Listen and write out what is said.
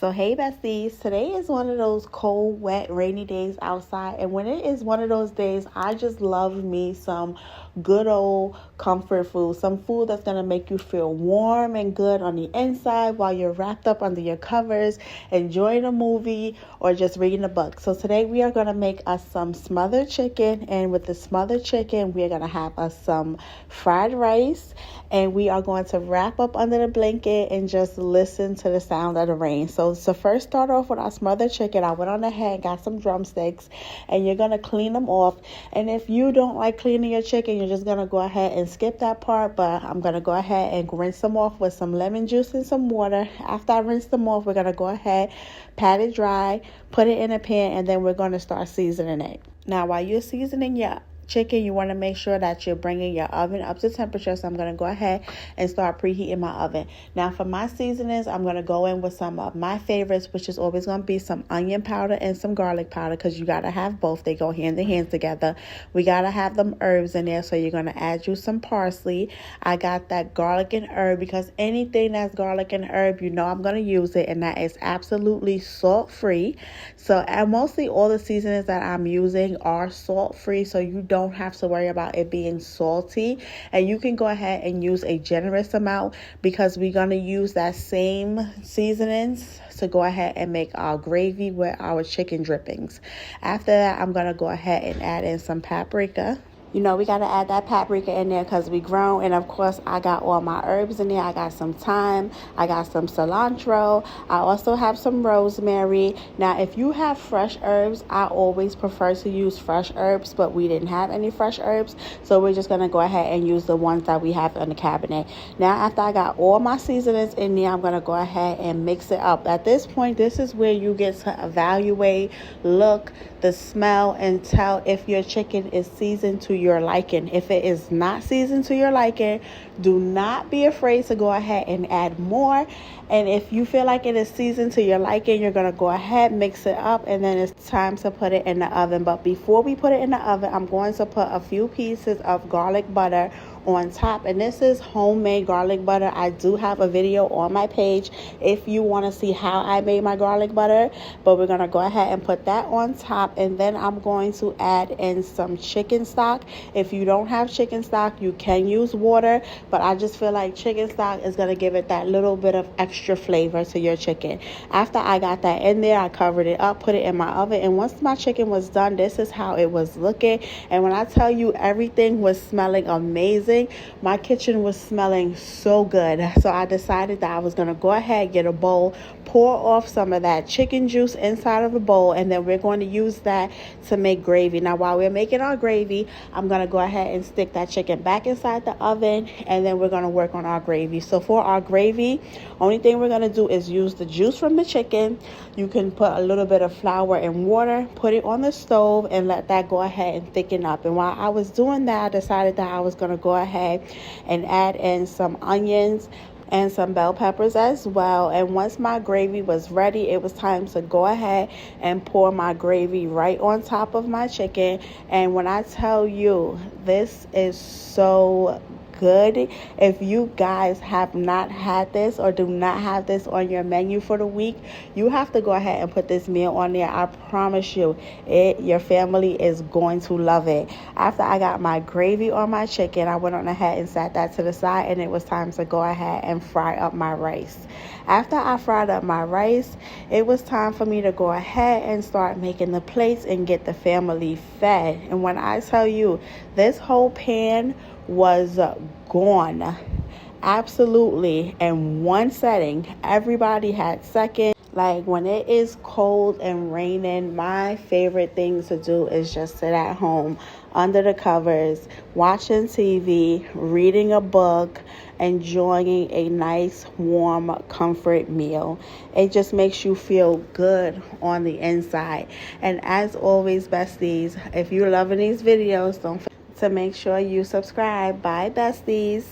So hey besties, today is one of those cold, wet, rainy days outside, and when it is one of those days, I just love me some good old comfort food, some food that's going to make you feel warm and good on the inside while you're wrapped up under your covers, enjoying a movie or just reading a book. So today we are going to make us some smothered chicken, and with the smothered chicken, we are going to have us some fried rice, and we are going to wrap up under the blanket and just listen to the sound of the rain. So to first start off with our smothered chicken, I went on ahead and got some drumsticks, and you're going to clean them off. And if you don't like cleaning your chicken, you're just going to go ahead and skip that part, but I'm going to go ahead and rinse them off with some lemon juice and some water. After I rinse them off, we're going to go ahead, pat it dry, put it in a pan, and then we're going to start seasoning it. Now, while you're seasoning your chicken, you want to make sure that you're bringing your oven up to temperature. So I'm going to go ahead and start preheating my oven. Now for my seasonings, I'm going to go in with some of my favorites, which is always going to be some onion powder and some garlic powder, because you got to have both. They go hand in hand together. We got to have them herbs in there, so you're going to add you some parsley. I got that garlic and herb because anything that's garlic and herb, you know I'm going to use it, and that is absolutely salt free. So mostly all the seasonings that I'm using are salt free, so you don't have to worry about it being salty, and you can go ahead and use a generous amount because we're going to use that same seasonings to go ahead and make our gravy with our chicken drippings. After that, I'm going to go ahead and add in some paprika. You know, we got to add that paprika in there because we grown. And of course, I got all my herbs in there. I got some thyme. I got some cilantro. I also have some rosemary. Now, if you have fresh herbs, I always prefer to use fresh herbs, but we didn't have any fresh herbs. So we're just going to go ahead and use the ones that we have in the cabinet. Now, after I got all my seasonings in there, I'm going to go ahead and mix it up. At this point, this is where you get to evaluate, look, the smell, and tell if your chicken is seasoned to your liking. If it is not seasoned to your liking, do not be afraid to go ahead and add more. And if you feel like it is seasoned to your liking, you're going to go ahead, mix it up, and then it's time to put it in the oven. But before we put it in the oven, I'm going to put a few pieces of garlic butter on top, and this is homemade garlic butter. I do have a video on my page if you want to see how I made my garlic butter, but we're going to go ahead and put that on top, and then I'm going to add in some chicken stock. If you don't have chicken stock, you can use water, but I just feel like chicken stock is going to give it that little bit of extra flavor to your chicken. After I got that in there, I covered it up, put it in my oven, and once my chicken was done, this is how it was looking. And when I tell you everything was smelling amazing, my kitchen was smelling so good. So I decided that I was going to go ahead, get a bowl, pour off some of that chicken juice inside of a bowl, and then we're going to use that to make gravy. Now, while we're making our gravy, I'm going to go ahead and stick that chicken back inside the oven, and then we're going to work on our gravy. So for our gravy, only thing we're going to do is use the juice from the chicken. You can put a little bit of flour and water, put it on the stove, and let that go ahead and thicken up. And while I was doing that, I decided that I was going to go ahead and add in some onions and some bell peppers as well. And once my gravy was ready, it was time to go ahead and pour my gravy right on top of my chicken. And when I tell you, this is so good. If you guys have not had this or do not have this on your menu for the week, you have to go ahead and put this meal on there. I promise you, your family is going to love it. After I got my gravy on my chicken, I went on ahead and set that to the side, and it was time to go ahead and fry up my rice. After I fried up my rice, it was time for me to go ahead and start making the plates and get the family fed. And when I tell you, this whole pan was gone absolutely in one setting. Everybody had seconds. Like when it is cold and raining, my favorite thing to do is just sit at home under the covers, watching TV, reading a book, enjoying a nice warm comfort meal. It just makes you feel good on the inside. And as always, besties, if you're loving these videos, don't forget to make sure you subscribe. Bye, besties.